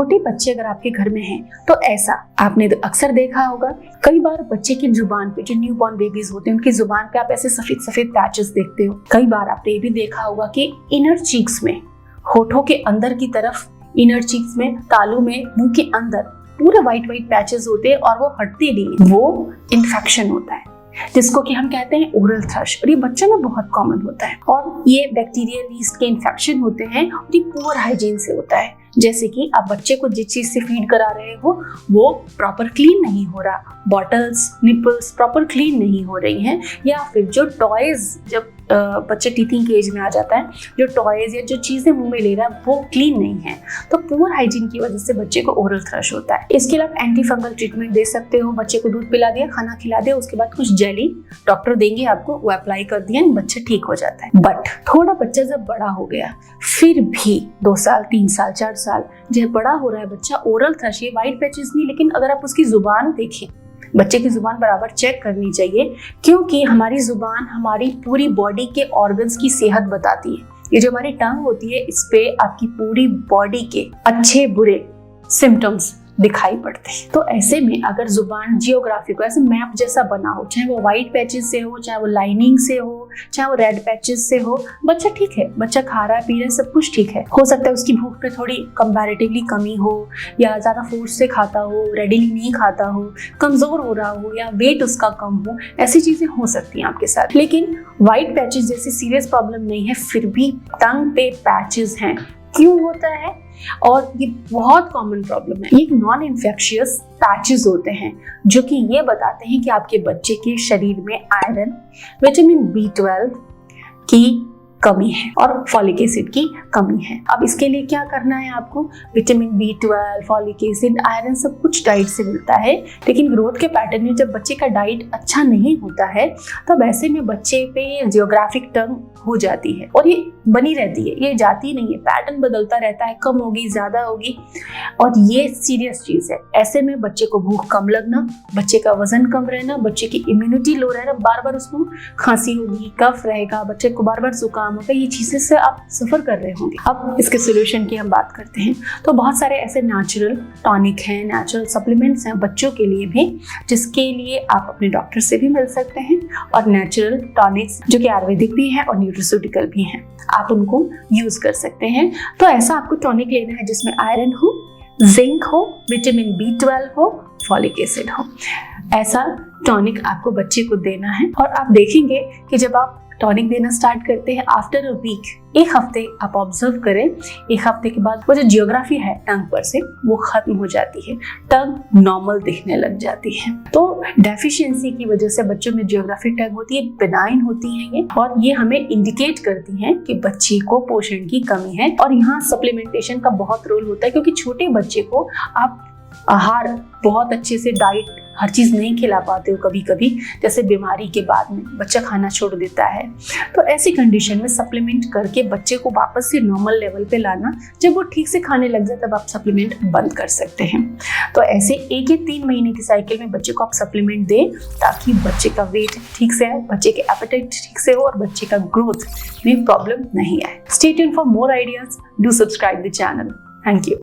छोटे बच्चे अगर आपके घर में हैं तो ऐसा आपने अक्सर देखा होगा। कई बार बच्चे की जुबान पे, जो न्यू बॉर्न बेबीज होते हैं, उनकी जुबान पे आप ऐसे सफेद सफेद पैचेस देखते हो। कई बार आपने ये भी देखा होगा कि इनर चीक्स में, होठों के अंदर की तरफ, इनर चीक्स में, तालू में, मुंह के अंदर पूरे व्हाइट व्हाइट पैचेस होते हैं और वो हटते नहीं। वो इन्फेक्शन होता है जिसको कि हम कहते हैं ओरल थ्रश, और ये बच्चों में बहुत कॉमन होता है। और ये बैक्टीरियल यीस्ट के इन्फेक्शन होते हैं और ये पुअर हाइजीन से होता है। जैसे कि आप बच्चे को जिस चीज से फीड करा रहे हो वो प्रॉपर क्लीन नहीं हो रहा, बॉटल्स, निपल्स प्रॉपर क्लीन नहीं हो रही हैं, या फिर जो टॉयज, जब बच्चे टीथिंग के एज में आ जाता है, जो टॉयज या जो चीजें मुंह में ले रहा है वो क्लीन नहीं है, तो पुअर हाइजीन की वजह से बच्चे को ओरल थ्रश होता है। इसके लिए आप एंटी फंगल ट्रीटमेंट दे सकते हो। बच्चे को दूध पिला दिया, खाना खिला दिया, उसके बाद कुछ जेली डॉक्टर देंगे आपको, वो अप्लाई कर दिया, बच्चा ठीक हो जाता है। बट थोड़ा बच्चा जब बड़ा हो गया, फिर भी 2 साल, 3 साल, 4 साल जब बड़ा हो रहा है बच्चा, ओरल थ्रश, ये व्हाइट पैचेस नहीं, लेकिन अगर आप उसकी जुबान देखें, बच्चे की जुबान बराबर चेक करनी चाहिए, क्योंकि हमारी जुबान हमारी पूरी बॉडी के ऑर्गन्स की सेहत बताती है। ये जो हमारी टंग होती है, इस पे आपकी पूरी बॉडी के अच्छे बुरे सिम्टम्स दिखाई पड़ते हैं। तो ऐसे में अगर जुबान जियोग्राफी को ऐसे मैप जैसा बना हो, चाहे वो व्हाइट पैचेस से हो, चाहे वो लाइनिंग से हो, चाहे वो रेड पैचेस से हो, बच्चा ठीक है, बच्चा खा रहा है, पी रहा है, सब कुछ ठीक है। हो सकता है उसकी भूख पे थोड़ी कंपैरेटिवली कमी हो, या ज्यादा फोर्स से खाता हो, रेडिली नहीं खाता हो, कमजोर हो रहा हो, या वेट उसका कम हो, ऐसी चीजें हो सकती हैं आपके साथ। लेकिन व्हाइट पैचेस जैसी सीरियस प्रॉब्लम नहीं है, फिर भी टंग पे पैचेस हैं। क्यों होता है? और ये बहुत कॉमन प्रॉब्लम है। ये नॉन इन्फेक्शियस पैचेस होते हैं जो कि ये बताते हैं कि आपके बच्चे के शरीर में आयरन, विटामिन B12 की कमी है और फॉलिक एसिड की कमी है। अब इसके लिए क्या करना है आपको? Vitamin B12, folic acid, iron सब कुछ डाइट से मिलता है, लेकिन ग्रोथ के पैटर्न में जब बच्चे का डाइट अच्छा नहीं होता है तब ऐसे में बच्चे पे जियोग्राफिक टंग हो जाती है और ये बनी रहती है, ये जाती नहीं है, पैटर्न बदलता रहता है, कम होगी, ज्यादा होगी, और ये सीरियस चीज है। ऐसे में बच्चे को भूख कम लगना, बच्चे का वजन कम रहना, बच्चे की इम्यूनिटी लो रहना, बार बार उसको खांसी होगी, कफ रहेगा, बच्चे को बार बार जुकाम होगा, ये चीजें से आप सफर कर रहे होंगे। अब इसके सोल्यूशन की हम बात करते हैं तो बहुत सारे ऐसे नेचुरल टॉनिक हैं, नेचुरल सप्लीमेंट्स हैं बच्चों के लिए भी, जिसके लिए आप अपने डॉक्टर से भी मिल सकते हैं, और नेचुरल टॉनिक्स जो कि आयुर्वेदिक भी है और न्यूट्रास्यूटिकल भी हैं, आप उनको यूज कर सकते हैं। तो ऐसा आपको टॉनिक लेना है जिसमें आयरन हो, जिंक हो, विटामिन B12 हो, फॉलिक एसिड हो। ऐसा टॉनिक आपको बच्चे को देना है और आप देखेंगे कि जब आप टॉनिक देना स्टार्ट करते हैं, आफ्टर अ वीक, 1 हफ्ते आप ऑब्जर्व करें, 1 हफ्ते के बाद वो जो जियोग्राफी है टंग पर से वो खत्म हो जाती है, टंग नॉर्मल दिखने लग जाती है। तो डेफिशिएंसी की वजह से बच्चों में जियोग्राफी टंग होती है, बेनाइन होती है ये, और ये हमें इंडिकेट करती हैं कि बच्चे को पोषण की कमी है। और यहाँ सप्लीमेंटेशन का बहुत रोल होता है, क्योंकि छोटे बच्चे को आप आहार बहुत अच्छे से, डाइट हर चीज नहीं खिला पाते हो, कभी कभी जैसे बीमारी के बाद में बच्चा खाना छोड़ देता है, तो ऐसी कंडीशन में सप्लीमेंट करके बच्चे को वापस से नॉर्मल लेवल पे लाना, जब वो ठीक से खाने लग जाए तब आप सप्लीमेंट बंद कर सकते हैं। तो ऐसे 1 या 3 महीने की साइकिल में बच्चे को आप सप्लीमेंट दें ताकि बच्चे का वेट ठीक से आए, बच्चे के एपेटाइट ठीक से हो और बच्चे का ग्रोथ में प्रॉब्लम नहीं आए। Stay tuned for more ideas, do subscribe the channel. Thank you.